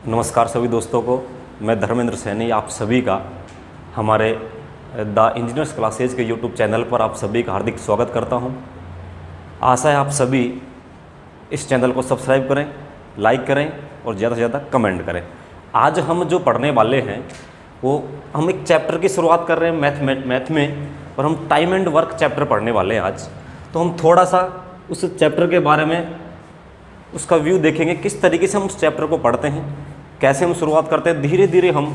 नमस्कार सभी दोस्तों को। मैं धर्मेंद्र सैनी आप सभी का हमारे द इंजीनियर्स क्लासेज के यूट्यूब चैनल पर आप सभी का हार्दिक स्वागत करता हूं। आशा है आप सभी इस चैनल को सब्सक्राइब करें, लाइक करें और ज़्यादा से ज़्यादा कमेंट करें। आज हम जो पढ़ने वाले हैं वो हम एक चैप्टर की शुरुआत कर रहे हैं मैथ में, और हम टाइम एंड वर्क चैप्टर पढ़ने वाले हैं आज। तो हम थोड़ा सा उस चैप्टर के बारे में उसका व्यू देखेंगे, किस तरीके से हम उस चैप्टर को पढ़ते हैं, कैसे हम शुरुआत करते हैं। धीरे धीरे हम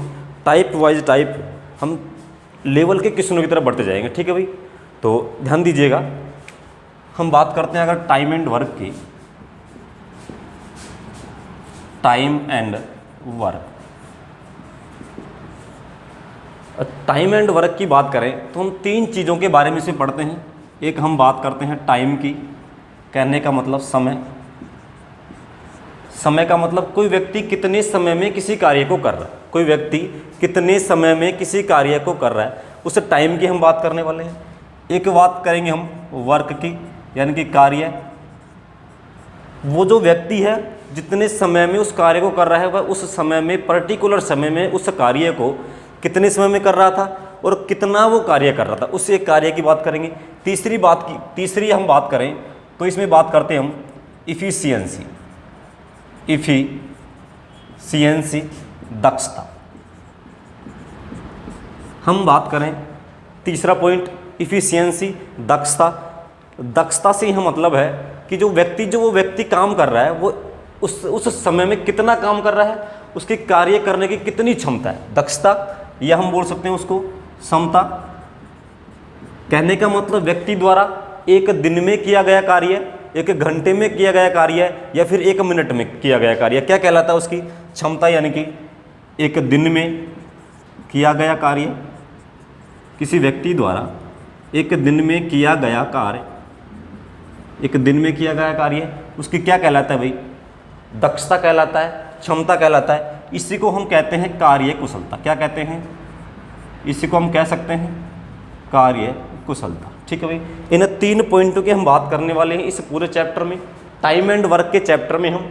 टाइप वाइज टाइप हम लेवल के क्वेश्चनों की तरफ बढ़ते जाएंगे। ठीक है भाई, तो ध्यान दीजिएगा। हम बात करते हैं अगर टाइम एंड वर्क की, time and work time and work की बात करें तो हम तीन चीज़ों के बारे में से पढ़ते हैं। एक हम बात करते हैं टाइम की, कहने का मतलब समय। समय का मतलब कोई व्यक्ति कितने समय में किसी कार्य को कर रहा है, कोई व्यक्ति कितने समय में किसी कार्य को कर रहा है, उस टाइम की हम बात करने वाले हैं। एक बात करेंगे हम वर्क की, यानी कि कार्य। वो जो व्यक्ति है जितने समय में उस कार्य को कर रहा है वह उस समय में, पर्टिकुलर समय में उस कार्य को कितने समय में कर रहा था और कितना वो कार्य कर रहा था, उस एक कार्य की बात करेंगे। तीसरी हम बात करें तो इसमें बात करते हैं हम इफिशियंसी, दक्षता। हम बात करें तीसरा पॉइंट इफिशियंसी, दक्षता। दक्षता से यह मतलब है कि जो वो व्यक्ति काम कर रहा है वो उस समय में कितना काम कर रहा है, उसके कार्य करने की कितनी क्षमता है, दक्षता। या हम बोल सकते हैं उसको क्षमता। कहने का मतलब व्यक्ति द्वारा एक दिन में किया गया कार्य, एक घंटे में किया गया कार्य या फिर एक मिनट में किया गया कार्य क्या कहलाता है, उसकी क्षमता। यानी कि एक दिन में किया गया कार्य, किसी व्यक्ति द्वारा एक दिन में किया गया कार्य, एक दिन में किया गया कार्य, उसकी क्या कहलाता है भाई, दक्षता कहलाता है, क्षमता कहलाता है। इसी को हम कहते हैं कार्य कुशलता। क्या कहते हैं, इसी को हम कह सकते हैं कार्य कुशलता। ठीक है भाई, इन तीन पॉइंटों की हम बात करने वाले हैं इस पूरे चैप्टर में। टाइम एंड वर्क के चैप्टर में हम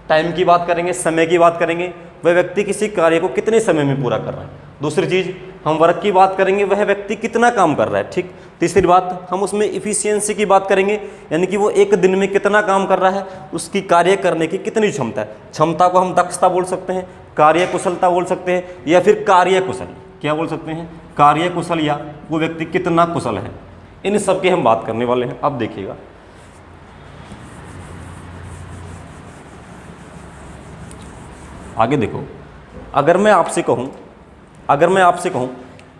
टाइम की बात करेंगे, समय की बात करेंगे, वह व्यक्ति किसी कार्य को कितने समय में पूरा कर रहा है। दूसरी चीज़ हम वर्क की बात करेंगे, वह व्यक्ति कितना काम कर रहा है। ठीक। तीसरी बात हम उसमें इफिशियंसी की बात करेंगे, यानी कि वो एक दिन में कितना काम कर रहा है, उसकी कार्य करने की कितनी क्षमता है। क्षमता को हम दक्षता बोल सकते हैं, कार्य कुशलता बोल सकते हैं, या फिर कार्य कुशल क्या बोल सकते हैं, कार्य कुशल, या वो व्यक्ति कितना कुशल है। इन सब की हम बात करने वाले हैं। अब देखिएगा, आगे देखो। अगर मैं आपसे कहूं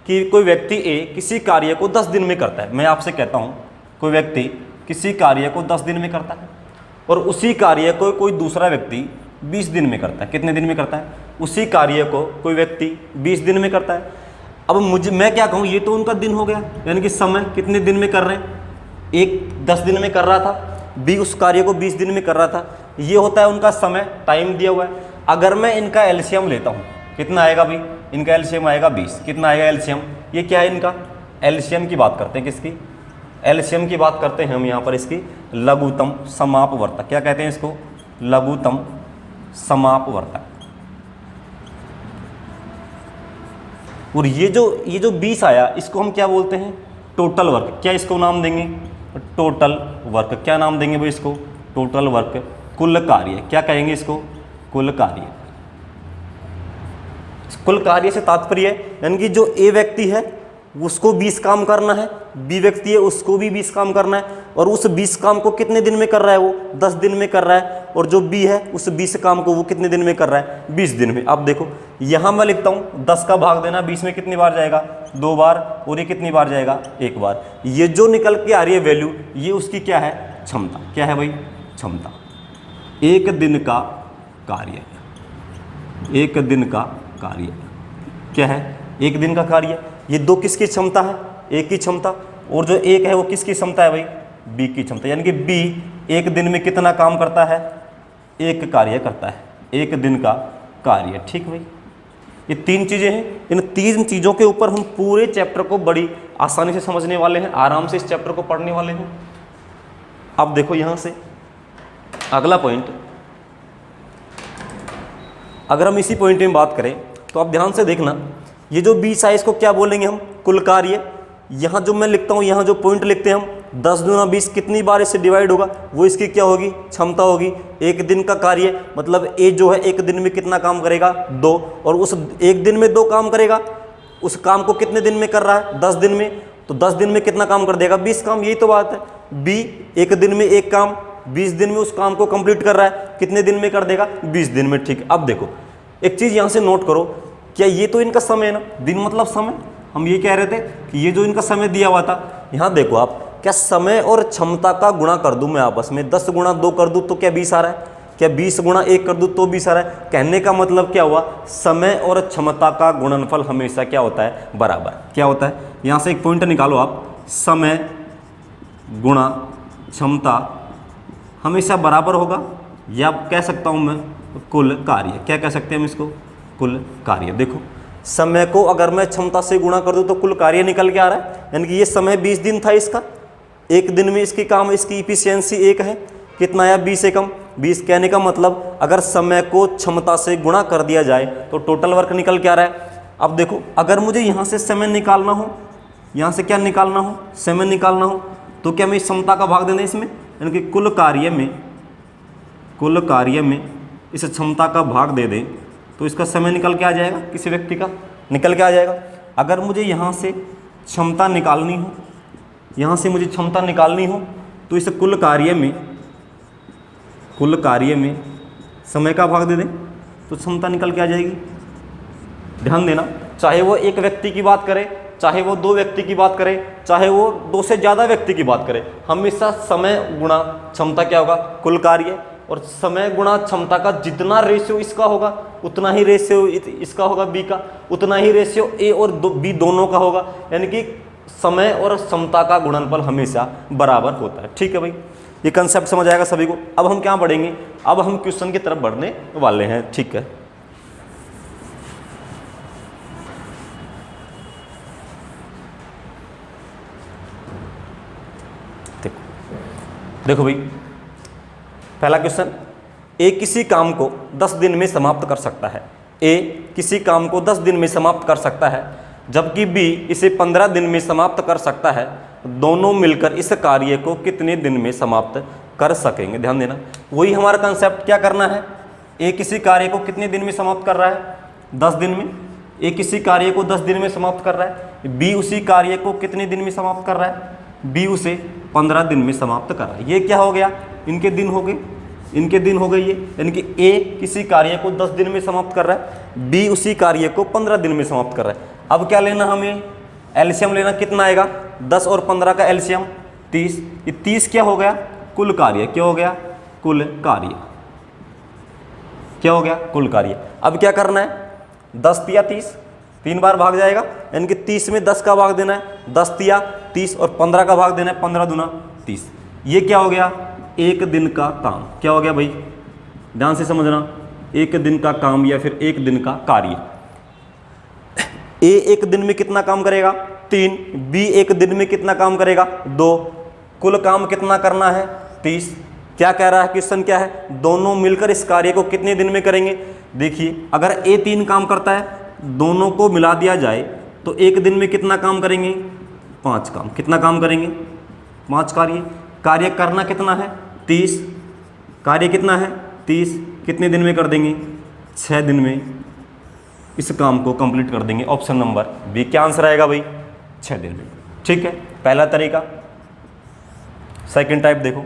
कि कोई व्यक्ति ए किसी कार्य को 10 दिन में करता है, मैं आपसे कहता हूं कोई व्यक्ति किसी कार्य को 10 दिन में करता है और उसी कार्य को कोई दूसरा व्यक्ति 20 दिन में करता है। कितने दिन में करता है, उसी कार्य को कोई व्यक्ति 20 दिन में करता है। अब मैं क्या कहूँ, ये तो उनका दिन हो गया, यानी कि समय कितने दिन में कर रहे हैं। एक 10 दिन में कर रहा था, बी उस कार्य को 20 दिन में कर रहा था, ये होता है उनका समय, टाइम दिया हुआ है। अगर मैं इनका एलसीएम लेता हूँ, कितना आएगा भाई, इनका एलसीएम आएगा 20। कितना आएगा एलसीएम, ये क्या है इनका एलसीएम की बात करते हैं। किसकी एलसीएम की बात करते हैं हम यहाँ पर, इसकी लघुत्तम समापवर्तक। क्या कहते हैं इसको, लघुत्तम समापवर्तक। और ये जो 20 आया, इसको हम क्या बोलते हैं, टोटल वर्क। क्या इसको नाम देंगे, टोटल वर्क। क्या नाम देंगे भाई इसको, टोटल वर्क, कुल कार्य। क्या कहेंगे इसको, कुल कार्य। कुल कार्य से तात्पर्य है, यानी कि जो ए व्यक्ति है उसको 20 काम करना है, बी व्यक्ति है उसको भी 20 काम करना है, और उस 20 काम को कितने दिन में कर रहा है, वो 10 दिन में कर रहा है। और जो बी है उस 20 काम को वो कितने दिन में कर रहा है, 20 दिन में। अब देखो यहाँ मैं लिखता हूँ 10 का भाग देना 20 में कितनी बार जाएगा, 2 बार, और ये कितनी बार जाएगा, 1 बार। ये जो निकल के आ रही है वैल्यू, ये उसकी क्या है, क्षमता। क्या है भाई, क्षमता। एक दिन का कार्य, एक दिन का कार्य क्या है, एक दिन का कार्य। ये दो किसकी क्षमता है, एक की क्षमता, और जो एक है वो किसकी क्षमता है भाई, बी की क्षमता। यानी कि बी एक दिन में कितना काम करता है, एक कार्य करता है, एक दिन का कार्य। ठीक भाई, ये तीन चीज़ें हैं। इन तीन चीज़ों के ऊपर हम पूरे चैप्टर को बड़ी आसानी से समझने वाले हैं, आराम से इस चैप्टर को पढ़ने वाले हैं। अब देखो यहाँ से अगला पॉइंट, अगर हम इसी पॉइंट में बात करें तो आप ध्यान से देखना, ये जो 20 है इसको क्या बोलेंगे हम, कुल कार्य। यहाँ जो मैं लिखता हूँ, यहाँ जो पॉइंट लिखते हैं हम 10 दूना 20 कितनी बार इससे डिवाइड होगा, वो इसकी क्या होगी, क्षमता होगी। एक दिन का कार्य मतलब ए जो है एक दिन में कितना काम करेगा, 2, और उस एक दिन में 2 काम करेगा, उस काम को कितने दिन में कर रहा है, 10 दिन में, तो 10 दिन में कितना काम कर देगा, 20 काम। यही तो बात है। बी एक दिन में एक काम, 20 दिन में उस काम को कंप्लीट कर रहा है, कितने दिन में कर देगा, 20 दिन में। ठीक है, अब देखो एक चीज़ यहाँ से नोट करो, क्या ये तो इनका समय है ना, दिन मतलब समय, हम ये कह रहे थे कि ये जो इनका समय दिया हुआ था, यहाँ देखो आप, क्या समय और क्षमता का गुणा कर दूं मैं आपस में, 10 गुणा 2 कर दूं तो क्या 20 आ रहा है, क्या 20 गुणा 1 कर दूं तो 20 आ रहा है। कहने का मतलब क्या हुआ, समय और क्षमता का गुणनफल हमेशा क्या होता है, बराबर। क्या होता है, यहाँ से एक पॉइंट निकालो आप, समय गुणा क्षमता हमेशा बराबर होगा, या कह सकता हूँ मैं कुल कार्य। क्या कह सकते हैं हम इसको, कुल कार्य। देखो समय को अगर मैं क्षमता से गुणा कर दूं तो कुल कार्य निकल के आ रहा है, यानी कि ये समय 20 दिन था इसका, एक दिन में इसकी काम, इसकी इफिशियंसी 1 है, कितना आया 20 एकम। 20 कहने का मतलब अगर समय को क्षमता से गुणा कर दिया जाए तो टोटल वर्क निकल के आ रहा है। अब देखो अगर मुझे यहाँ से समय निकालना हो, यहाँ से क्या निकालना हो, समय निकालना हो, तो क्या मैं इस क्षमता का भाग देना इसमें, यानी कि कुल कार्य में इस क्षमता का भाग दे दें तो इसका समय निकल के आ जाएगा, किसी व्यक्ति का निकल के आ जाएगा। अगर मुझे यहाँ से क्षमता निकालनी हो, यहाँ से मुझे क्षमता निकालनी हो तो इस कुल कार्य में समय का भाग दे दें तो क्षमता निकल के आ जाएगी। ध्यान देना, चाहे वो एक व्यक्ति की बात करे, चाहे वो 2 व्यक्ति की बात करे, चाहे वो 2 से ज़्यादा व्यक्ति की बात करे, हमेशा समय गुणा क्षमता क्या होगा, कुल कार्य। और समय गुणा क्षमता का जितना रेशियो इसका होगा उतना ही रेशियो इसका होगा बी का, उतना ही रेशियो ए और बी दोनों का होगा, यानी कि समय और क्षमता का गुणनफल हमेशा बराबर होता है। ठीक है भाई, ये कंसेप्ट समझ आएगा सभी को। अब हम क्या पढ़ेंगे, अब हम क्वेश्चन की तरफ बढ़ने वाले हैं। ठीक है, देखो भाई पहला क्वेश्चन, ए किसी काम को 10 दिन में समाप्त कर सकता है। ए किसी काम को 10 दिन में समाप्त कर सकता है, जबकि बी इसे 15 दिन में समाप्त कर सकता है। दोनों मिलकर इस कार्य को कितने दिन में समाप्त कर सकेंगे। ध्यान देना, वही हमारा कंसेप्ट क्या करना है, ए किसी कार्य को कितने दिन में समाप्त कर रहा है, 10 दिन में। ए किसी कार्य को 10 दिन में समाप्त कर रहा है, बी उसी कार्य को कितने दिन में समाप्त कर रहा है, बी उसे 15 दिन में समाप्त कर रहा है। ये क्या हो गया, इनके दिन हो गए, इनके दिन हो गए ये, यानी कि ए किसी कार्य को 10 दिन में समाप्त कर रहा है, बी उसी कार्य को 15 दिन में समाप्त कर रहा है। अब क्या लेना, हमें एलसीएम लेना, कितना आएगा 10 और 15 का एलसीएम 30। ये 30 क्या हो गया, कुल कार्य। क्या हो गया, कुल कार्य। क्या हो गया, कुल कार्य। अब क्या करना है, 10 तिया 30, 3 बार भाग जाएगा, यानी कि 30 में 10 का भाग देना है, 10 तिया 30 और 15 का भाग देना है, 15 दूना 30। ये क्या हो गया, एक दिन का काम। क्या हो गया भाई, ध्यान से समझना, एक दिन का काम या फिर एक दिन का कार्य। ए एक दिन में कितना काम करेगा, 3, बी एक दिन में कितना काम करेगा, 2, कुल काम कितना करना है, 30। क्या कह रहा है क्वेश्चन, क्या है, दोनों मिलकर इस कार्य को कितने दिन में करेंगे। देखिए अगर ए 3 काम करता है, दोनों को मिला दिया जाए तो एक दिन में कितना काम करेंगे, 5 काम। कितना काम करेंगे, 5 कार्य। कार्य करना कितना है, 30, कार्य कितना है 30, कितने दिन में कर देंगे, 6 दिन में इस काम को कंप्लीट कर देंगे। ऑप्शन नंबर बी क्या आंसर आएगा भाई, 6 दिन में। ठीक है, पहला तरीका। सेकंड टाइप देखो,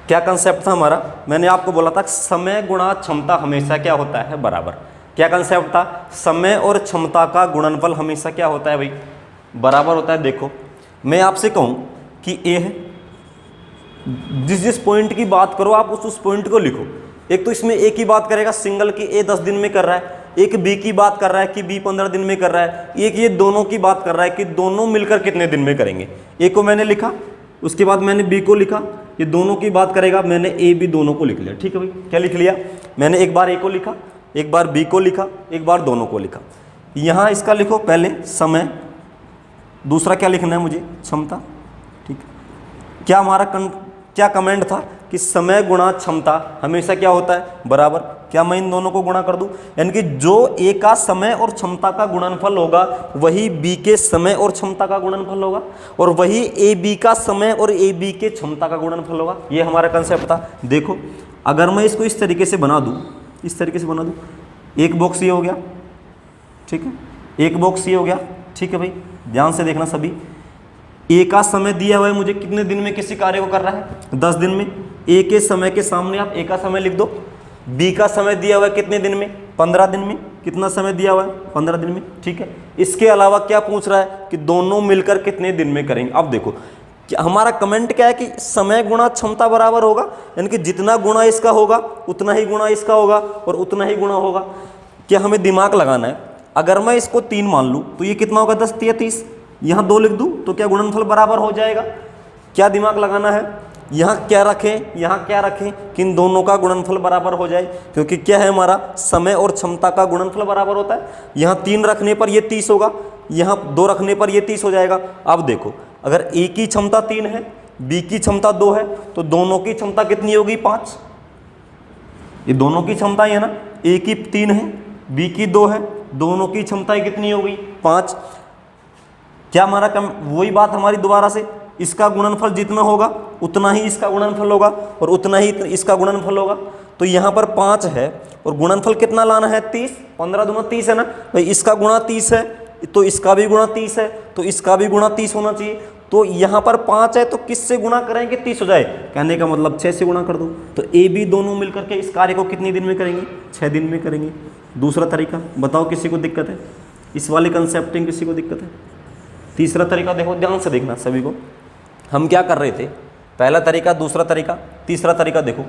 क्या कंसेप्ट था हमारा, मैंने आपको बोला था समय गुणा क्षमता हमेशा क्या होता है, बराबर। क्या कंसेप्ट था, समय और क्षमता का गुणनफल हमेशा क्या होता है भाई, बराबर होता है। देखो मैं आपसे कहूं कि ए है, जिस पॉइंट की बात करो आप उस पॉइंट को लिखो। एक तो इसमें ए की बात करेगा सिंगल की, ए 10 दिन में कर रहा है, एक बी की बात कर रहा है कि बी 15 दिन में कर रहा है, एक ये दोनों की बात कर रहा है कि दोनों मिलकर कितने दिन में करेंगे। ए को मैंने लिखा, उसके बाद मैंने बी को लिखा, ये दोनों की बात करेगा, मैंने ए बी दोनों को लिख लिया। ठीक है भाई, क्या लिख लिया, मैंने एक बार ए को लिखा, एक बार बी को लिखा, एक बार दोनों को लिखा। यहाँ इसका लिखो पहले समय, दूसरा क्या लिखना है मुझे, क्षमता। ठीक है, क्या हमारा क्या कमेंट था, कि समय गुणा क्षमता हमेशा क्या होता है, बराबर। क्या मैं इन दोनों को गुणा कर दूं, यानी कि जो ए का समय और क्षमता का गुणनफल होगा वही बी के समय और क्षमता का गुणनफल होगा, और वही ए बी का समय और ए बी के क्षमता का गुणनफल होगा। ये हमारा कंसेप्ट था। देखो अगर मैं इसको इस तरीके से बना दूं, इस तरीके से बना दूं, एक बॉक्स ये हो गया, ठीक है, एक बॉक्स ये हो गया, ठीक है भाई, ध्यान से देखना सभी। ए का समय दिया हुआ है मुझे, कितने दिन में किसी कार्य को कर रहा है, 10 दिन में। ए के समय के सामने आप ए का समय लिख दो। बी का समय दिया हुआ है कितने दिन में, 15 दिन में। कितना समय दिया हुआ है, 15 दिन में, ठीक है। इसके अलावा क्या पूछ रहा है कि दोनों मिलकर कितने दिन में करेंगे। अब देखो क्या हमारा कमेंट क्या है कि समय गुणा क्षमता बराबर होगा, यानी कि जितना गुणा इसका होगा उतना ही गुणा इसका होगा और उतना ही गुणा होगा। क्या हमें दिमाग लगाना है, अगर मैं इसको 3 मान लूँ तो ये कितना होगा, 10 या 30। यहाँ 2 लिख दूँ तो क्या गुणनफल बराबर हो जाएगा। क्या दिमाग लगाना है, यहाँ क्या रखें, यहाँ क्या रखें कि इन दोनों का गुणनफल बराबर हो जाए, क्योंकि क्या है हमारा समय और क्षमता का गुणनफल बराबर होता है। यहाँ 3 रखने पर ये 30 होगा, यहाँ 2 रखने पर ये 30 हो जाएगा। अब देखो अगर ए की क्षमता 3 है, बी की क्षमता 2 है, तो दोनों की क्षमता कितनी होगी, 5। ये दोनों की क्षमता है ना, ए की 3 है, बी की 2 है, दोनों की क्षमताएं कितनी हो गई, 5। क्या हमारा वही बात हमारी दोबारा से, इसका गुणनफल जितना होगा उतना ही इसका गुणनफल होगा और उतना ही इसका गुणनफल होगा। तो यहाँ पर 5 है और गुणनफल कितना लाना है, 30। 15 दूना 30 है ना भाई, इसका गुणा 30 है तो इसका भी गुणा 30 है, तो इसका भी गुणा 30 होना चाहिए। तो यहाँ पर 5 है तो किससे गुणा करेंगे, 30 हो जाए। कहने का मतलब 6 से गुणा कर दो। तो ए बी दोनों मिलकर के इस कार्य को कितने दिन में करेंगे, 6 दिन में करेंगे। दूसरा तरीका बताओ, किसी को दिक्कत है इस वाले कंसेप्टिंग, किसी को दिक्कत है। तीसरा तरीका देखो, ध्यान से देखना सभी को। हम क्या कर रहे थे, पहला तरीका, दूसरा तरीका, तीसरा तरीका देखो।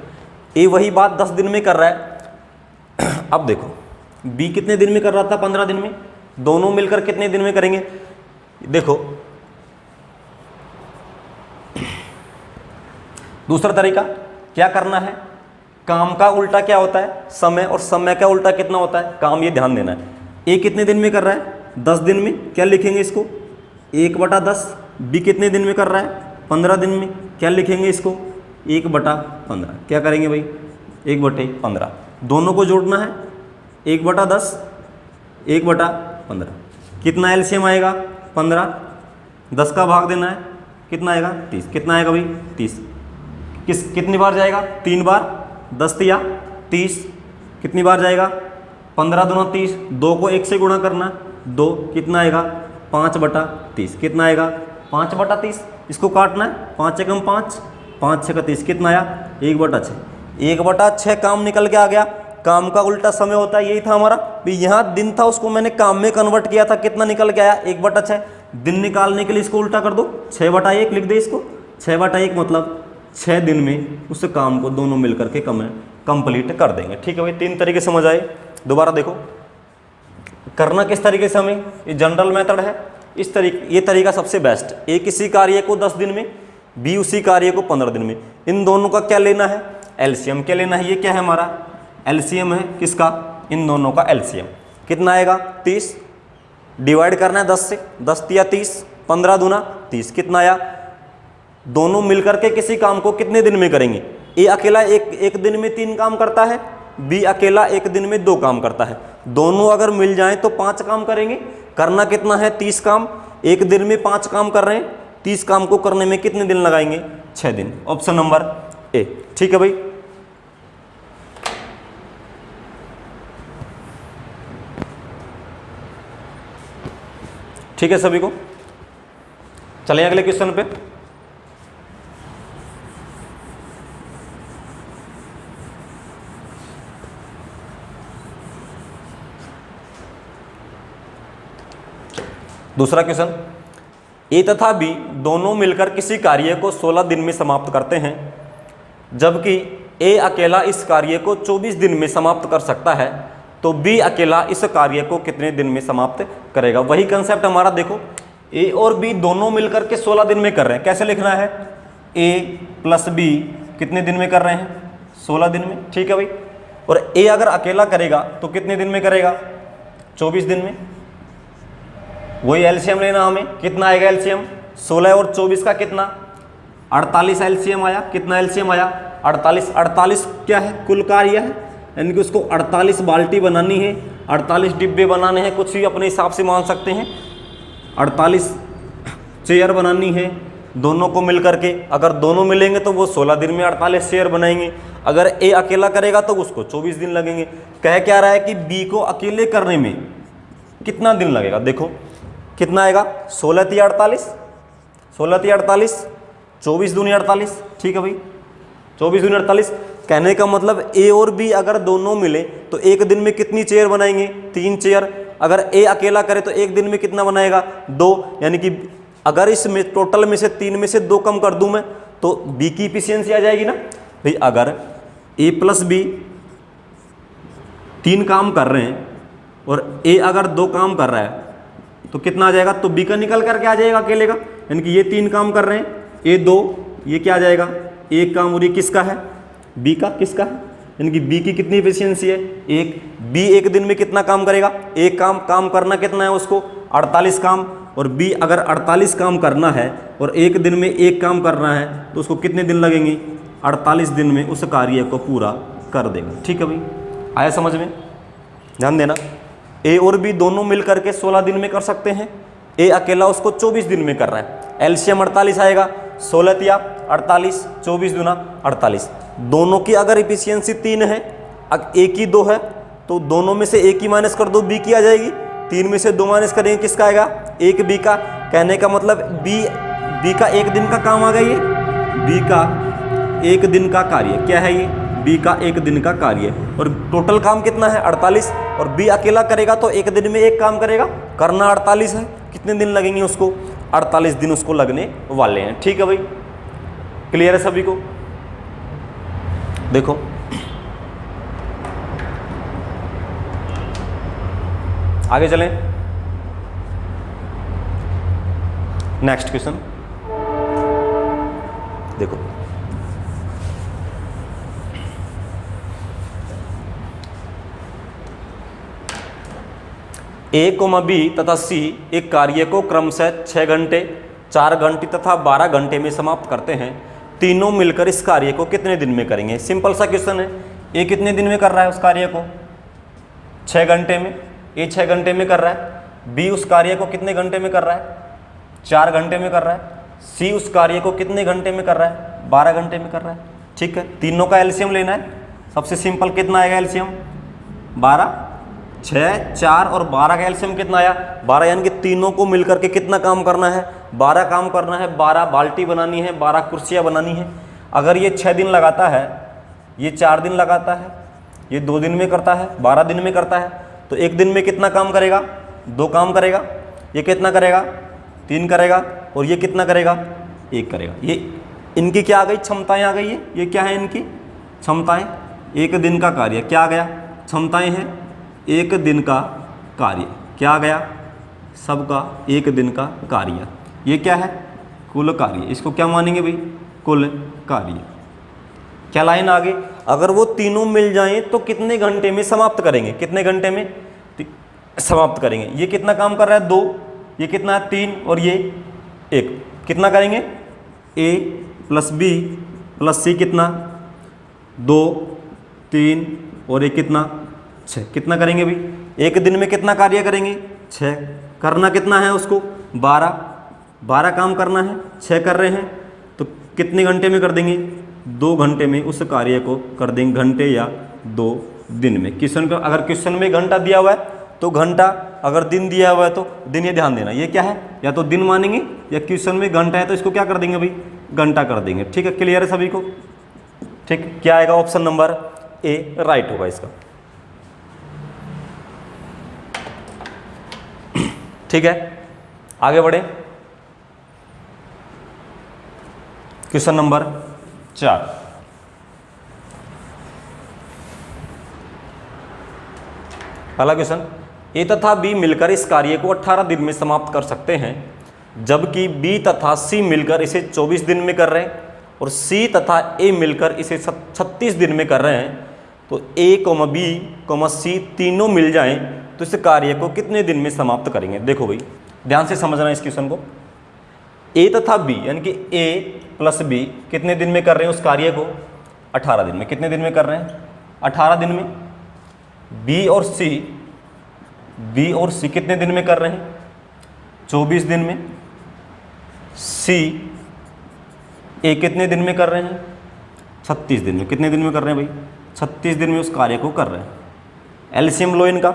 ए वही बात 10 दिन में कर रहा है। अब देखो बी कितने दिन में कर रहा था, 15 दिन में। दोनों मिलकर कितने दिन में करेंगे, देखो। दूसरा तरीका क्या करना है, काम का उल्टा क्या होता है, समय, और समय का उल्टा कितना होता है, काम। ये ध्यान देना है। ए कितने दिन में कर रहा है, 10 दिन में। क्या लिखेंगे इसको, 1/10। बी कितने दिन में कर रहा है, 15 दिन में। क्या लिखेंगे इसको, 1/15। क्या करेंगे भाई, 1/15। दोनों को जोड़ना है, 1/10, 1/15। कितना एलसीएम आएगा, 15। 10 का भाग देना है, कितना आएगा, 30। कितना आएगा भाई, 30। कितनी बार जाएगा, 3 बार। 10 या 30 कितनी बार जाएगा, 15 दूना 30। 2 को 1 से गुणा करना, 2। कितना आएगा, 5/30। कितना आएगा, 5/30। इसको काटना है, 5 एकम 5, 5 6 का 30। कितना आया, 1/6। 1/6 काम निकल के आ गया। काम का उल्टा समय होता है, यही था हमारा। यहाँ दिन था, उसको मैंने काम में कन्वर्ट किया था। कितना निकल के आया, 1/6। दिन निकालने के लिए इसको उल्टा कर दो, 6/1 लिख दे इसको। 6/1 मतलब 6 दिन में उस काम को दोनों मिलकर के कंप्लीट कर देंगे। ठीक है भाई, 3 तरीके समझ आए। दोबारा देखो करना किस तरीके से, हमें ये जनरल मेथड है। इस तरीके, ये तरीका सबसे बेस्ट। ए किसी कार्य को 10 दिन में, बी उसी कार्य को 15 दिन में। इन दोनों का क्या लेना है, एलसीएम क्या लेना है। ये क्या है हमारा एलसीएम है, किसका, इन दोनों का एलसीएम। कितना आएगा, 30। डिवाइड करना है 10 से, 10 या 30। 15 दूना 30। कितना आया, दोनों मिलकर के किसी काम को कितने दिन में करेंगे। ए अकेला एक दिन में 3 काम करता है, बी अकेला 1 दिन में 2 काम करता है। दोनों अगर मिल जाएं तो 5 काम करेंगे। करना कितना है, 30 काम। 1 दिन में 5 काम कर रहे हैं, 30 काम को करने में कितने दिन लगाएंगे, 6 दिन। Option number A. ठीक है भाई, ठीक है सभी को। चलें अगले क्वेश्चन पे। दूसरा क्वेश्चन, ए तथा बी दोनों मिलकर किसी कार्य को 16 दिन में समाप्त करते हैं, जबकि ए अकेला इस कार्य को 24 दिन में समाप्त कर सकता है, तो बी अकेला इस कार्य को कितने दिन में समाप्त करेगा। वही कंसेप्ट हमारा देखो, ए और बी दोनों मिलकर के 16 दिन में कर रहे हैं। कैसे लिखना है, ए प्लस बी कितने दिन में कर रहे हैं, 16 दिन में। ठीक है भाई, और ए अगर अकेला करेगा तो कितने दिन में करेगा, 24 दिन में। वही एलसीएम लेना हमें, कितना आएगा एलसीएम, 16 और 24 का कितना, 48 एलसीएम आया, कितना एलसीएम आया 48। 48 क्या है, कुल कार्य है, यानी कि उसको 48 बाल्टी बनानी है, 48 डिब्बे बनाने हैं, कुछ भी अपने हिसाब से मान सकते हैं। 48 चेयर बनानी है दोनों को मिल करके, अगर दोनों मिलेंगे तो वो 16 दिन में 48 चेयर बनाएंगे, अगर ए अकेला करेगा तो उसको 24 दिन लगेंगे। कह क्या रहा है कि बी को अकेले करने में कितना दिन लगेगा, देखो कितना आएगा 16 × 48, 16 × 48, 24 दूनी 48, ठीक है भाई 24 दूनी 48। कहने का मतलब ए और बी अगर दोनों मिले तो एक दिन में कितनी चेयर बनाएंगे, 3 चेयर। अगर ए अकेला करे तो एक दिन में कितना बनाएगा, 2। यानी कि अगर इसमें टोटल में से 3 में से 2 कम कर दूं मैं तो बी की इफिशियंसी आ जाएगी ना भाई। अगर ए प्लस बी 3 काम कर रहे हैं और ए अगर 2 काम कर रहा है तो कितना आ जाएगा, तो बी का निकल करके आ जाएगा अकेले का। यानी कि ये 3 काम कर रहे हैं, ए 2, ये क्या आ जाएगा, एक काम, और ये किसका है, बी का, किसका है, यानी कि बी की कितनी इफिशियंसी है, 1। बी एक दिन में कितना काम करेगा, एक काम करना कितना है उसको 48 काम, और बी अगर 48 काम करना है और एक दिन में एक काम करना है तो उसको कितने दिन लगेंगे, 48 दिन में उस कार्य को पूरा कर देगा। ठीक है भाई, आया समझ में, ध्यान देना। ए और बी दोनों मिल करके 16 दिन में कर सकते हैं, ए अकेला उसको 24 दिन में कर रहा है। एलसीएम 48 आएगा, 16 × 48, 24 दूना 48। दोनों की अगर इफिशियंसी 3 है, ए की 2 है, तो दोनों में से ए की माइनस कर दो, बी की आ जाएगी। 3 में से 2 माइनस करेंगे, किसका आएगा, एक बी का। कहने का मतलब बी का एक दिन का काम आ गया, ये बी का एक दिन का कार्य क्या है, ये बी का एक दिन का कार्य। और टोटल काम कितना है 48, और बी अकेला करेगा तो एक दिन में एक काम करेगा, करना 48 है। कितने दिन लगेंगे उसको, 48 दिन उसको लगने वाले हैं। ठीक है भाई, क्लियर है सभी को। देखो आगे चलें, नेक्स्ट क्वेश्चन देखो। ए कोमा बी तथा सी एक कार्य को क्रमशः 6 घंटे, 4 घंटे तथा 12 घंटे में समाप्त करते हैं। तीनों मिलकर इस कार्य को कितने दिन में करेंगे। सिंपल सा क्वेश्चन है। ए कितने दिन में कर रहा है उस कार्य को, 6 घंटे में। ए 6 घंटे में कर रहा है। बी उस कार्य को कितने घंटे में कर रहा है, 4 घंटे में कर रहा है। सी उस कार्य को कितने घंटे में कर रहा है, 12 घंटे में कर रहा है। ठीक है, तीनों का एलसीएम लेना है। सबसे सिंपल कितना आएगा एलसीएम, 12, 6, 4 और 12 का एलसीएम कितना आया, 12। यानी कि तीनों को मिलकर के कितना काम करना है, 12 काम करना है। 12 बाल्टी बनानी है, 12 कुर्सियाँ बनानी है। अगर ये 6 दिन लगाता है, ये 4 दिन लगाता है, ये 2 दिन में करता है, 12 दिन में करता है, तो एक दिन में कितना काम करेगा, 2 काम करेगा। ये कितना करेगा, 3 करेगा, और ये कितना करेगा, 1 करेगा। ये इनकी क्या आ गई, क्षमताएं आ गई है। ये क्या है इनकी क्षमताएं, एक दिन का कार्य क्या आ गया, क्षमताएं हैं एक दिन का कार्य क्या आ गया, सबका एक दिन का कार्य। ये क्या है, कुल कार्य। इसको क्या मानेंगे भाई, कुल कार्य। क्या लाइन आगे, अगर वो तीनों मिल जाएं तो कितने घंटे में समाप्त करेंगे, कितने घंटे में समाप्त करेंगे। ये कितना काम कर रहा है, 2, ये कितना है 3, और ये 1। कितना करेंगे, ए प्लस बी प्लस सी कितना 2, 3 और ये कितना 6। कितना करेंगे भाई, एक दिन में कितना कार्य करेंगे, 6। करना कितना है उसको, 12 काम करना है, 6 कर रहे हैं, तो कितने घंटे में कर देंगे, 2 घंटे में उस कार्य को कर देंगे, घंटे या 2 दिन में। क्वेश्चन का अगर क्वेश्चन में घंटा दिया हुआ है तो घंटा, अगर दिन दिया हुआ है तो दिन। ये ध्यान देना, ये क्या है, या तो दिन मानेंगे या क्वेश्चन में घंटा है तो इसको क्या कर देंगे भाई, घंटा कर देंगे। ठीक है, क्लियर है सभी को। ठीक, क्या आएगा, ऑप्शन नंबर ए राइट होगा इसका। ठीक है, आगे बढ़े, क्वेश्चन नंबर 4। पहला क्वेश्चन, ए तथा बी मिलकर इस कार्य को 18 दिन में समाप्त कर सकते हैं, जबकि बी तथा सी मिलकर इसे 24 दिन में कर रहे हैं, और सी तथा ए मिलकर इसे 36 दिन में कर रहे हैं। तो ए कोमा बी कोमा सी तीनों मिल जाएं तो इस कार्य को कितने दिन में समाप्त करेंगे। देखो भाई, ध्यान से समझना इस क्वेश्चन को। ए तथा बी यानी कि ए प्लस बी कितने दिन में कर रहे हैं उस कार्य को? 18 दिन में। कितने दिन में कर रहे हैं? 18 दिन में। बी और सी कितने दिन में कर रहे हैं? 24 दिन में। सी ए कितने दिन में कर रहे हैं? 36 दिन में। कितने दिन में कर रहे हैं भाई? 36 दिन में उस कार्य को कर रहे हैं। एलसीएम लो इनका।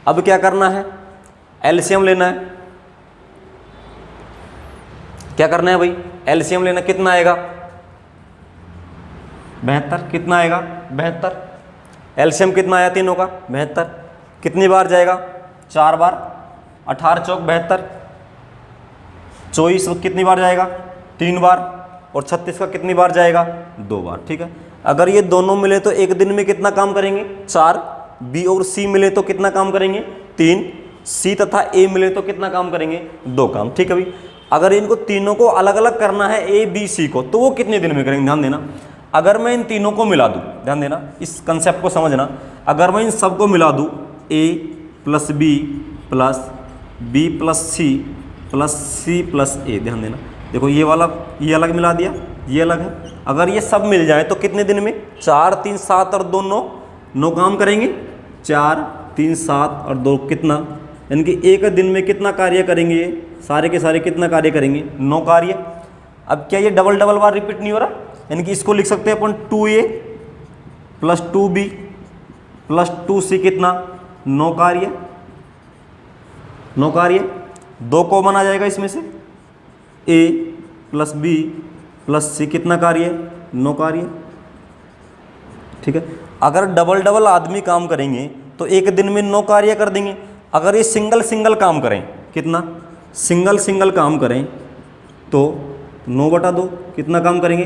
अब क्या करना है? एलसीएम लेना है। क्या करना है भाई? एलसीएम लेना। कितना आएगा? 72। कितना आएगा? 72। एलसीएम कितना आया तीनों का? 72। कितनी बार जाएगा? 4 बार। 18 चौक 72। 24 कितनी बार जाएगा? 3 बार। और 36 का कितनी बार जाएगा? 2 बार। ठीक है। अगर ये दोनों मिले तो एक दिन में कितना काम करेंगे? 4। बी और सी मिले तो कितना काम करेंगे? 3। सी तथा ए मिले तो कितना काम करेंगे? 2 काम। ठीक है भाई। अगर इनको तीनों को अलग अलग करना है, ए बी सी को, तो वो कितने दिन में करेंगे? ध्यान देना। अगर मैं इन तीनों को मिला दूं, ध्यान देना, इस कंसेप्ट को समझना। अगर मैं इन सबको मिला दूं, A plus B plus C plus A, ध्यान देना। देखो ये वाला ये अलग मिला दिया, ये अलग है। अगर ये सब मिल जाए तो कितने दिन में? 4 3 7 और 2 9 काम करेंगे। 4 3 7 और 2 कितना? यानी कि एक दिन में कितना कार्य करेंगे? ये सारे के सारे कितना कार्य करेंगे? 9 कार्य। अब क्या ये डबल बार रिपीट नहीं हो रहा? यानी कि इसको लिख सकते हैं अपन 2a plus 2b plus 2c कितना? 9 कार्य। 9 कार्य। 2 कॉमन आ जाएगा इसमें से। a plus b plus c कितना कार्य? 9 कार्य। ठीक है। अगर डबल आदमी काम करेंगे तो एक दिन में 9 कार्य कर देंगे। अगर ये सिंगल काम करें, कितना? सिंगल काम करें तो 9/2 कितना काम करेंगे?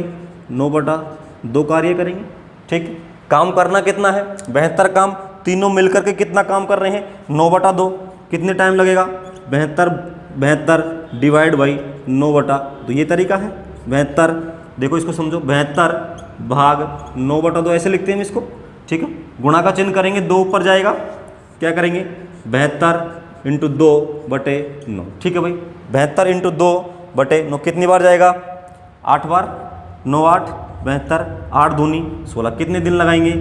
9/2 कार्य करेंगे। ठीक। काम करना कितना है? 72 काम। तीनों मिलकर के कितना काम कर रहे हैं? 9/2। कितने टाइम लगेगा? 72 डिवाइड बाई 9/2। ये तरीका है। 72, देखो इसको समझो, 72 भाग 9/2 ऐसे लिखते हैं हम इसको। ठीक है। गुणा का चिन्ह करेंगे, 2 ऊपर जाएगा। क्या करेंगे? 72 इंटू 2/9। ठीक है भाई। 72 इंटू 2/9 कितनी बार जाएगा? 8 बार। 9 8 72, 8 दूनी 16। कितने दिन लगाएंगे?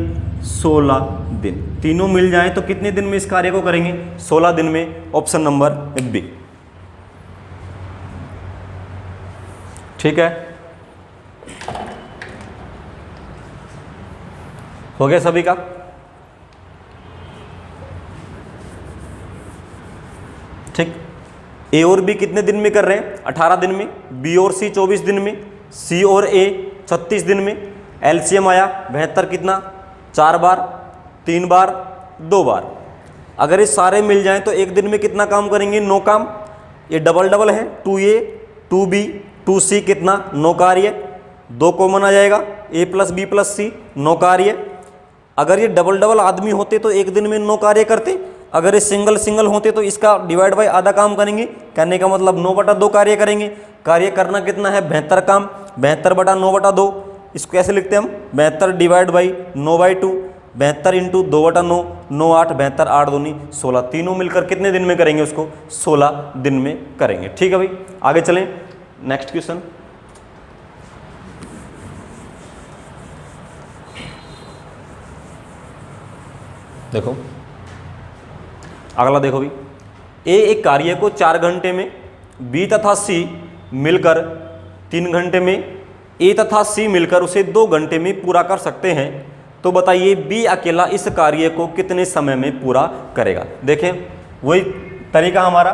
16 दिन। तीनों मिल जाएं तो कितने दिन में इस कार्य को करेंगे? 16 दिन में। Option number B. ठीक है। हो गया सभी का? ठीक। ए और बी कितने दिन में कर रहे हैं? 18 दिन में। बी और सी 24 दिन में। सी और ए 36 दिन में। एलसीएम आया 72 कितना? 4 बार, 3 बार, 2 बार। अगर ये सारे मिल जाएं तो एक दिन में कितना काम करेंगे? 9 काम। ये डबल है, 2a 2b 2c कितना? 9 कार्य। 2 कॉमन आ जाएगा, a प्लस बी प्लस सी 9 कार्य। अगर ये डबल आदमी होते तो एक दिन में 9 कार्य करते। अगर ये सिंगल होते तो इसका डिवाइड बाई आधा काम करेंगे। कहने का मतलब 9/2 कार्य करेंगे। कार्य करना कितना है? 72 काम। 72/9/2 इसको कैसे लिखते हैं हम? 72 डिवाइड बाई 9/2। 72 इंटू 2/9 9 8 72 8 दूनी 16। तीनों मिलकर कितने दिन में करेंगे उसको? 16 दिन में करेंगे। ठीक है भाई। आगे चलें। Next question. देखो अगला, देखो भाई। ए एक कार्य को 4 घंटे में, बी तथा सी मिलकर 3 घंटे में, ए तथा सी मिलकर उसे 2 घंटे में पूरा कर सकते हैं। तो बताइए बी अकेला इस कार्य को कितने समय में पूरा करेगा? देखें वही तरीका हमारा,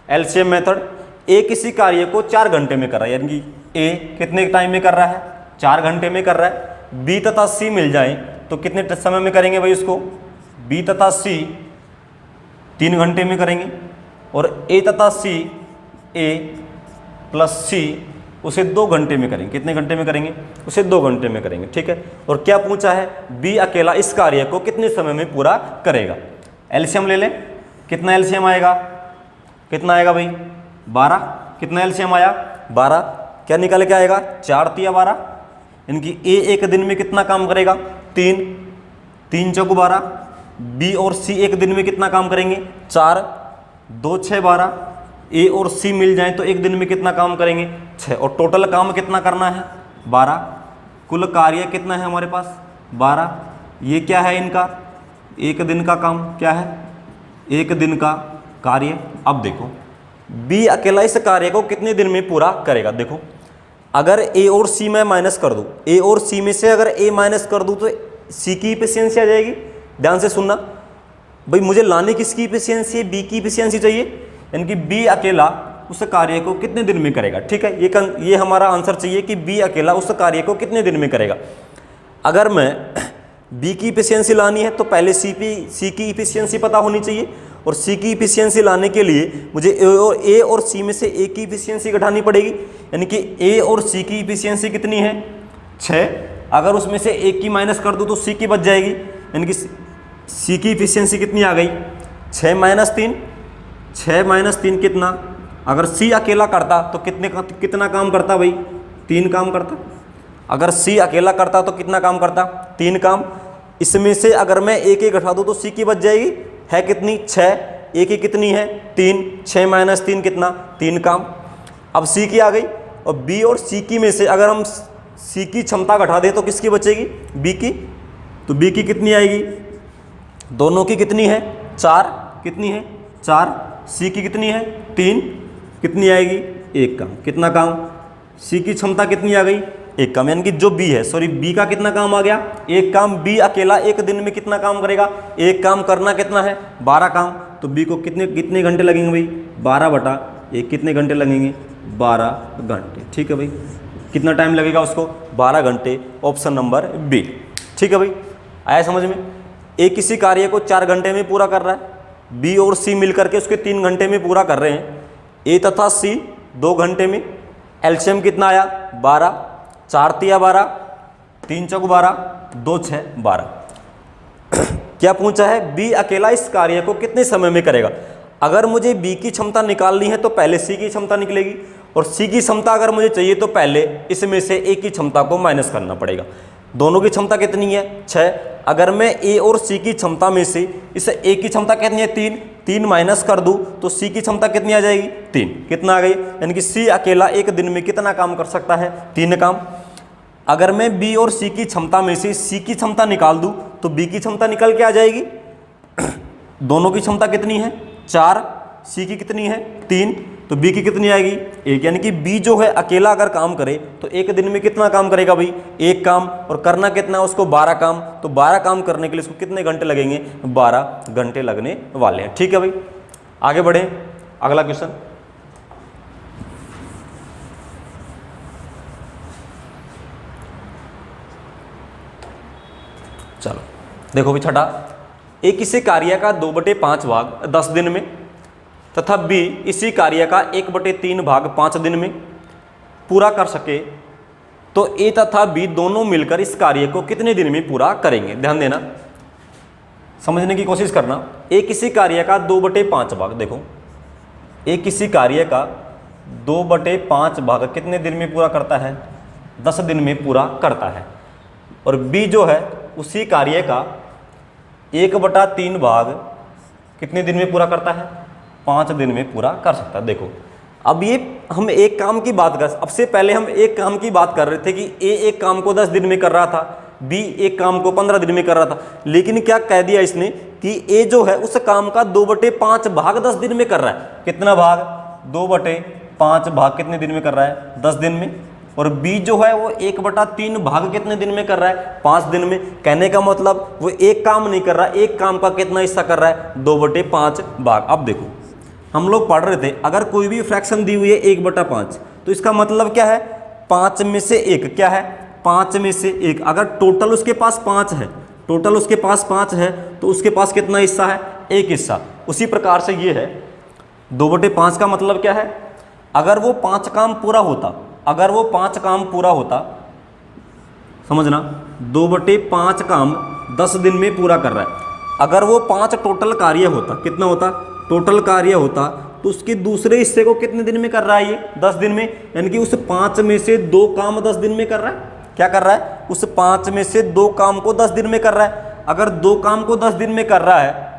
एलसीएम मेथड। ए किसी कार्य को 4 घंटे में कर रहा है, यानी कि ए कितने टाइम में कर रहा है? 4 घंटे में कर रहा है। बी तथा सी मिल जाए तो कितने समय में करेंगे भाई उसको? बी तथा सी 3 घंटे में करेंगे। और ए तथा सी, ए प्लस सी उसे 2 घंटे में करेंगे। कितने घंटे में करेंगे? उसे 2 घंटे में करेंगे। ठीक है। और क्या पूछा है? बी अकेला इस कार्य को कितने समय में पूरा करेगा? एलसीएम ले लें। कितना एलसीएम आएगा? कितना आएगा भाई? 12। कितना एलसीएम आया? 12। क्या निकल के आएगा? 4 तिया 12। यानी कि ए एक दिन में कितना काम करेगा? 3 3 चौक 12। बी और सी एक दिन में कितना काम करेंगे? 4 2 6 12। ए और सी मिल जाए तो एक दिन में कितना काम करेंगे 6, और टोटल काम कितना करना है 12, कुल कार्य कितना है हमारे पास 12। ये क्या है इनका एक दिन का काम, क्या है एक दिन का कार्य। अब देखो बी अकेला इस कार्य को कितने दिन में पूरा करेगा। देखो अगर ए और सी में माइनस कर दूँ, ए और सी में से अगर ए माइनस कर दूँ तो सी की इफिशियंसी आ जाएगी। ध्यान से सुनना भाई, मुझे लाने किसकी इफिशियंसी है, बी की इफिशियंसी चाहिए, यानी कि बी अकेला उस कार्य को कितने दिन में करेगा। ठीक है, ये हमारा आंसर चाहिए कि बी अकेला उस कार्य को कितने दिन में करेगा। अगर मैं बी की इफिशियंसी लानी है तो पहले सी की इफिशियंसी पता होनी चाहिए, और सी की इफिशियंसी लाने के लिए मुझे ए और सी में से ए की इफिशियंसी घटानी पड़ेगी, यानी कि ए और सी की इफिशियंसी कितनी है 6। अगर उसमें से ए की माइनस कर दूँ तो सी की बच जाएगी, यानी कि सी की इफिशियंसी कितनी आ गई 6 माइनस 3 कितना। अगर सी अकेला करता तो कितना काम करता भाई 3 काम करता। अगर सी अकेला करता तो कितना काम करता 3 काम। इसमें से अगर मैं ए की घटा दूँ तो सी की बच जाएगी, है कितनी 6, ए की कितनी है 3, 6 माइनस 3 कितना 3 काम। अब सी की आ गई, और बी और सी की में से अगर हम सी की क्षमता घटा दें तो किसकी बचेगी बी की। तो बी की कितनी आएगी, दोनों की कितनी है 4, कितनी है 4, सी की कितनी है 3, कितनी आएगी 1 काम। कितना काम, सी की क्षमता कितनी आ गई 1 काम, यानी कि जो बी है सॉरी बी का कितना काम आ गया 1 काम। बी अकेला एक दिन में कितना काम करेगा, 1 काम करना कितना है 12 काम। तो बी को कितने घंटे लगेंगे भाई 12/1, कितने घंटे लगेंगे 12 घंटे। ठीक है भाई, कितना टाइम लगेगा उसको 12 घंटे, ऑप्शन नंबर बी। ठीक है भाई, आया समझ में। ए किसी कार्य को 4 घंटे में पूरा कर रहा है, बी और सी मिलकर के उसके 3 घंटे में पूरा कर रहे हैं। ए तथा सी 2 घंटे में, एलसीएम कितना आया 12, 4 तिया 12, 3 चौक 12, 2 6 12। क्या पूछा है, बी अकेला इस कार्य को कितने समय में करेगा। अगर मुझे बी की क्षमता निकालनी है तो पहले सी की क्षमता निकलेगी, और सी की क्षमता अगर मुझे चाहिए तो पहले इसमें से ए की क्षमता को माइनस करना पड़ेगा। दोनों की क्षमता कितनी है 6। अगर मैं ए और सी की क्षमता में से इस ए की क्षमता कितनी है 3 माइनस कर दूं तो सी की क्षमता कितनी आ जाएगी 3, कितना आ गई, यानी कि सी अकेला एक दिन में कितना काम कर सकता है 3 काम। अगर मैं बी और सी की क्षमता में से सी की क्षमता निकाल दूं तो बी की क्षमता निकल के आ जाएगी। दोनों की क्षमता कितनी है 4, सी की कितनी है 3, तो बी की कितनी आएगी 1, यानी कि बी जो है अकेला अगर काम करे तो एक दिन में कितना काम करेगा भाई 1 काम, और करना कितना है उसको 12 काम। तो 12 काम करने के लिए उसको कितने घंटे लगेंगे 12 घंटे लगने वाले हैं। ठीक है भाई, आगे बढ़े, अगला क्वेश्चन। चलो देखो भाई छठा, ए किसी कार्य का 2/5 भाग 10 दिन में तथा बी इसी कार्य का 1/3 भाग 5 दिन में पूरा कर सके तो ए तथा बी दोनों मिलकर इस कार्य को कितने दिन में पूरा करेंगे। ध्यान देना, समझने की कोशिश करना। ए किसी कार्य का 2/5 भाग, देखो ए किसी कार्य का 2/5 भाग कितने दिन में पूरा करता है 10 दिन में पूरा करता है, और बी जो है उसी कार्य का 1/3 भाग कितने दिन में पूरा करता है 5 दिन में पूरा कर सकता है। देखो अब ये हम एक काम की बात कर, अब से पहले हम एक काम की बात कर रहे थे कि ए एक काम को 10 दिन में कर रहा था, बी एक काम को 15 दिन में कर रहा था, लेकिन क्या कह दिया इसने कि ए जो है उस काम का 2/5 भाग 10 दिन में कर रहा है। कितना भाग 2/5 भाग कितने दिन में कर रहा है 10 दिन में, और बी जो है वो 1/3 भाग कितने दिन में कर रहा है 5 दिन में। कहने का मतलब वो एक काम नहीं कर रहा, एक काम का कितना हिस्सा कर रहा है 2/5 भाग। अब देखो हम लोग पढ़ रहे थे, अगर कोई भी फ्रैक्शन दी हुई है 1/5 तो इसका मतलब क्या है 5 में से 1, क्या है 5 में से 1। अगर टोटल उसके पास 5 है, टोटल उसके पास 5 है तो उसके पास कितना हिस्सा है 1 हिस्सा। उसी प्रकार से ये है 2/5 का मतलब क्या है, अगर वो 5 काम पूरा होता, अगर वो 5 काम पूरा होता, समझना 2/5 काम 10 दिन में पूरा कर रहा है। अगर वो 5 टोटल कार्य होता, कितना होता टोटल कार्य होता, तो उसके दूसरे हिस्से को कितने दिन में कर रहा है ये 10 दिन में, यानी कि उस 5 में से 2 काम 10 दिन में कर रहा है। क्या कर रहा है, उस 5 में से 2 काम को 10 दिन में कर रहा है। अगर 2 काम को 10 दिन में कर रहा है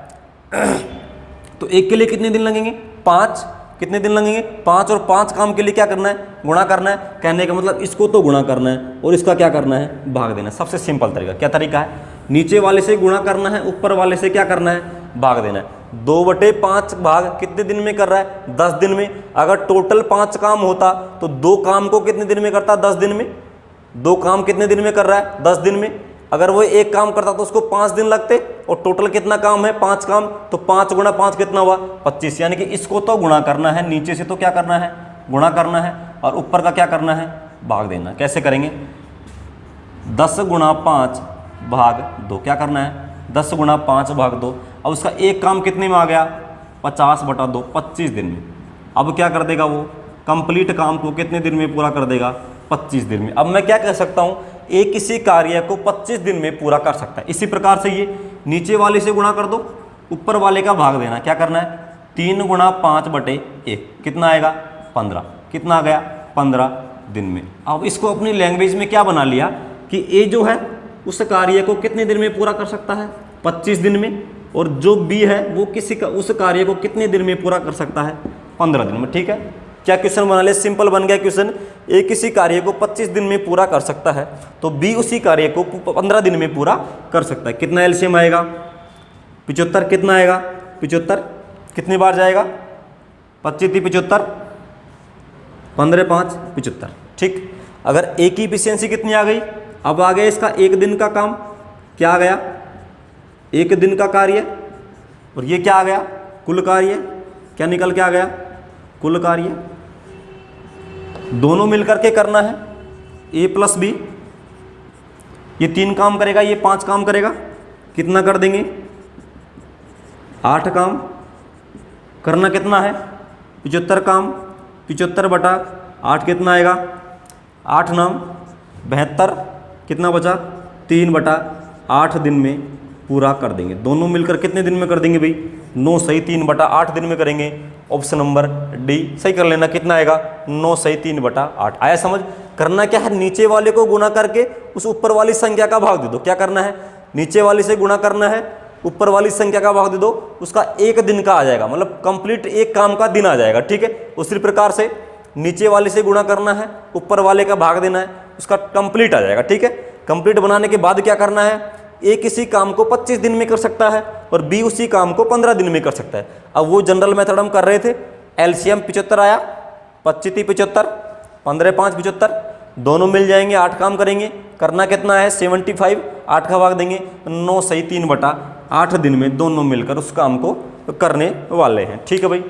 तो एक के लिए कितने दिन लगेंगे 5, कितने दिन लगेंगे 5, और 5 काम के लिए क्या करना है, गुणा करना है। कहने का मतलब इसको तो गुणा करना है और इसका क्या करना है, भाग देना है। सबसे सिंपल तरीका क्या तरीका है, नीचे वाले से गुणा करना है, ऊपर वाले से क्या करना है, भाग देना है। 2/5 भाग कितने दिन में कर रहा है, 10 दिन में। अगर टोटल 5 काम होता तो 2 काम को कितने दिन में करता, 10 दिन में। 2 काम कितने दिन में कर रहा है, 10 दिन में। अगर वो 1 काम करता तो उसको 5 दिन लगते, और टोटल कितना काम है, 5 काम, तो 5 गुणा 5 कितना हुआ, 25। यानी कि इसको तो गुणा करना है, नीचे से तो क्या करना है, गुणा करना है, और ऊपर का क्या करना है, भाग देना। कैसे करेंगे, 10 गुणा 5 भाग 2, क्या करना है, 10 गुणा 5 भाग 2। अब उसका 1 काम कितने में आ गया, 50/2, 25 दिन में। अब क्या कर देगा वो, कंप्लीट काम को कितने दिन में पूरा कर देगा, 25 दिन में। अब मैं क्या कह सकता हूँ, एक किसी कार्य को 25 दिन में पूरा कर सकता है। इसी प्रकार से ये नीचे वाले से गुणा कर दो, ऊपर वाले का भाग देना। क्या करना है, 3 गुणा 5/1 कितना आएगा, 15। कितना आ गया, 15 दिन में। अब इसको अपनी लैंग्वेज में क्या बना लिया कि ए जो है उस कार्य को कितने दिन में पूरा कर सकता है, 25 दिन में, और जो बी है वो उस कार्य को कितने दिन में पूरा कर सकता है, 15 दिन में। ठीक है, क्या क्वेश्चन बना लिया, सिंपल बन गया क्वेश्चन। ए किसी कार्य को 25 दिन में पूरा कर सकता है तो बी उसी कार्य को 15 दिन में पूरा कर सकता है। कितना एलसीएम आएगा, 75। कितना आएगा, 75। कितनी बार जाएगा, 25 × 75, 15 × 5 = 75। ठीक, अगर ए की इफिशियंसी कितनी आ गई, अब आ गया इसका 1 दिन का काम। क्या आ गया, 1 दिन का कार्य, और ये क्या आ गया, कुल कार्य। क्या निकल के आ गया, कुल कार्य। दोनों मिलकर के करना है, ए प्लस बी। ये 3 काम करेगा, ये 5 काम करेगा। कितना कर देंगे, 8 काम। करना कितना है, 75 काम। 75/8 कितना आएगा, 8 नाम 72। कितना बचा, 3/8 दिन में पूरा कर देंगे। दोनों मिलकर कितने दिन में कर देंगे भाई, 9 सही 3/8 दिन में करेंगे। ऑप्शन नंबर डी सही कर लेना। कितना आएगा, 9 सही 3/8। आया समझ। करना क्या है, नीचे वाले को गुणा करके उस ऊपर वाली संख्या का भाग दे दो। क्या करना है, नीचे वाले से गुणा करना है, ऊपर वाली संख्या का भाग दे दो, उसका 1 दिन का आ जाएगा, मतलब कंप्लीट 1 काम का दिन आ जाएगा। ठीक है, उसी प्रकार से नीचे वाले से गुणा करना है, ऊपर वाले का भाग देना है, उसका कंप्लीट आ जाएगा। ठीक है, कंप्लीट बनाने के बाद क्या करना है, ए किसी काम को 25 दिन में कर सकता है और बी उसी काम को 15 दिन में कर सकता है। अब वो जनरल मेथड हम कर रहे थे, एलसीएम 75 आया, 25 × 75, 15 × 5 = 75। दोनों मिल जाएंगे, 8 काम करेंगे। करना कितना है, 75, 8 का भाग देंगे, 9 सही 3/8 दिन में दोनों मिलकर उस काम को करने वाले हैं। ठीक है भाई,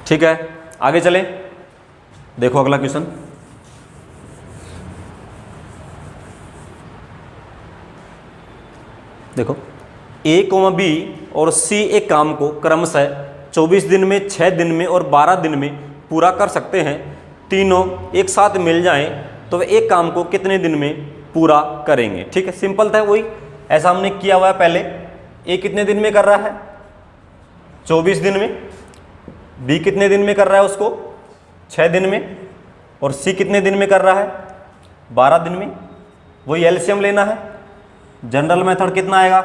ठीक है, आगे चलें। देखो अगला क्वेश्चन, देखो ए, बी और सी एक काम को क्रमशः 24 दिन में, 6 दिन में और 12 दिन में पूरा कर सकते हैं। तीनों एक साथ मिल जाएं तो वे एक काम को कितने दिन में पूरा करेंगे। ठीक है, सिंपल था वही, ऐसा हमने किया हुआ है पहले। ए कितने दिन में कर रहा है, 24 दिन में। बी कितने दिन में कर रहा है उसको, 6 दिन में। और सी कितने दिन में कर रहा है, 12 दिन में। वही एलसीएम लेना है। जनरल मेथड कितना आएगा,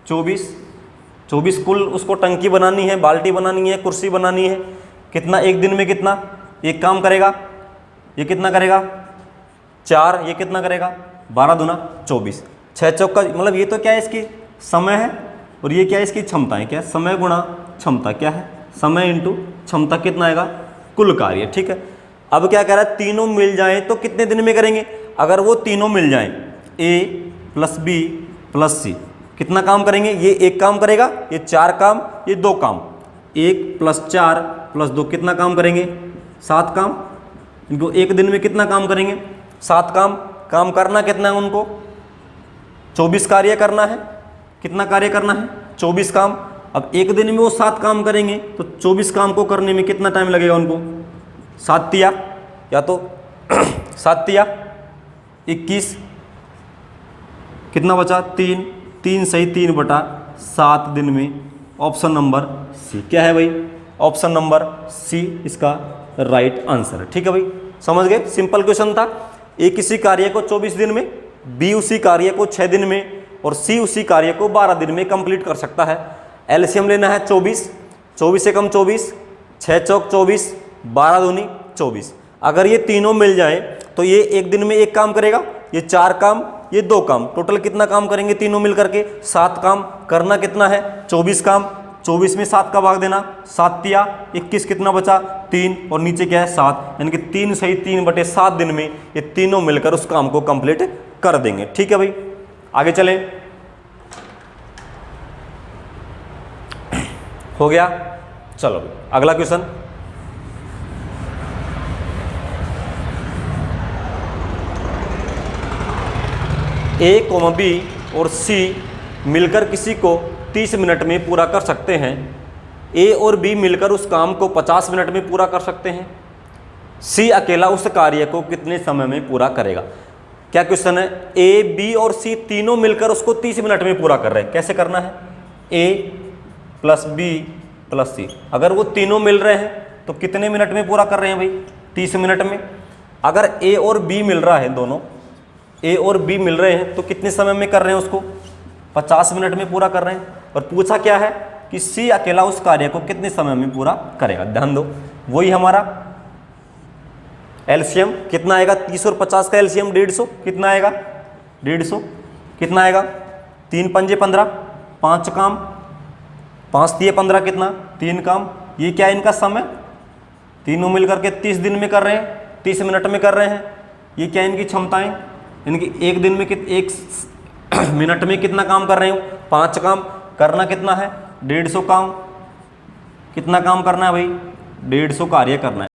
24 कुल उसको टंकी बनानी है, बाल्टी बनानी है, कुर्सी बनानी है। कितना, 1 दिन में कितना, 1 काम करेगा। ये कितना करेगा, 4। ये कितना करेगा, 12 दूना 24। 6 चौका, मतलब ये तो क्या है, इसकी समय है, और ये क्या है, इसकी क्षमता है। क्या, समय गुणा क्षमता। क्या है, समय इंटू क्षमता। कितना आएगा, कुल कार्य। ठीक है, अब क्या कह रहा है, तीनों मिल जाएं तो कितने दिन में करेंगे। अगर वो तीनों मिल जाएं, ए प्लस बी प्लस सी, कितना काम करेंगे, ये 1 काम करेगा, ये 4 काम, ये 2 काम। 1 + 4 + 2 कितना काम करेंगे, 7 काम। इनको 1 दिन में कितना काम करेंगे, 7 काम। काम करना कितना है उनको, 24 कार्य करना है। कितना कार्य करना है, 24 काम। अब 1 दिन में वो 7 काम करेंगे तो 24 काम को करने में कितना टाइम लगेगा उनको, 7 तिया, या तो 7 तिया 21। कितना बचा, 3 सही 3/7 दिन में। Option number C. क्या है भाई, ऑप्शन नंबर सी इसका राइट आंसर है। ठीक है भाई, समझ गए, सिंपल क्वेश्चन था। ए किसी कार्य को 24 दिन में, बी उसी कार्य को 6 दिन में, और सी उसी कार्य को 12 दिन में कंप्लीट कर सकता है। एलसीएम लेना है 24, 24 से कम 24, 6 चौक 24, 12 दूनी 24। अगर ये तीनों मिल जाएं तो ये एक दिन में एक काम करेगा, ये 4 काम, ये 2 काम, टोटल कितना काम करेंगे तीनों मिल करके 7 काम। करना कितना है 24 काम, 24 में 7 का भाग देना, 7 तिया 21, कितना बचा 3, और नीचे क्या है 7, यानी कि 3 सही 3/7 दिन में ये तीनों मिलकर उस काम को कंप्लीट कर देंगे। ठीक है भाई, आगे चलें। हो गया, चलो अगला क्वेश्चन। ए कोमा बी और सी मिलकर किसी को 30 मिनट में पूरा कर सकते हैं। ए और बी मिलकर उस काम को 50 मिनट में पूरा कर सकते हैं। सी अकेला उस कार्य को कितने समय में पूरा करेगा। क्या क्वेश्चन है, ए बी और सी तीनों मिलकर उसको 30 मिनट में पूरा कर रहे हैं। कैसे करना है, ए प्लस बी प्लस सी, अगर वो तीनों मिल रहे हैं तो कितने मिनट में पूरा कर रहे हैं भाई 30 मिनट में। अगर ए और बी मिल रहा है, दोनों ए और बी मिल रहे हैं तो कितने समय में कर रहे हैं उसको 50 मिनट में पूरा कर रहे हैं। और पूछा क्या है कि सी अकेला उस कार्य को कितने समय में पूरा करेगा। ध्यान दो, वही हमारा एलसीएम कितना आएगा, 30 और 50 का एलसीएम 150, कितना आएगा 150, कितना आएगा 3 पंजे 15, 5 काम, 5 तिये 15, कितना 3 काम। ये क्या है इनका समय, तीनों मिलकर के 30 दिन में कर रहे हैं, 30 मिनट में कर रहे हैं। ये क्या इनकी क्षमताएं, इनकी एक दिन में एक मिनट में कितना काम कर रहे हो 5 काम। करना कितना है 150 काम, कितना काम करना है भाई 150 कार्य करना है।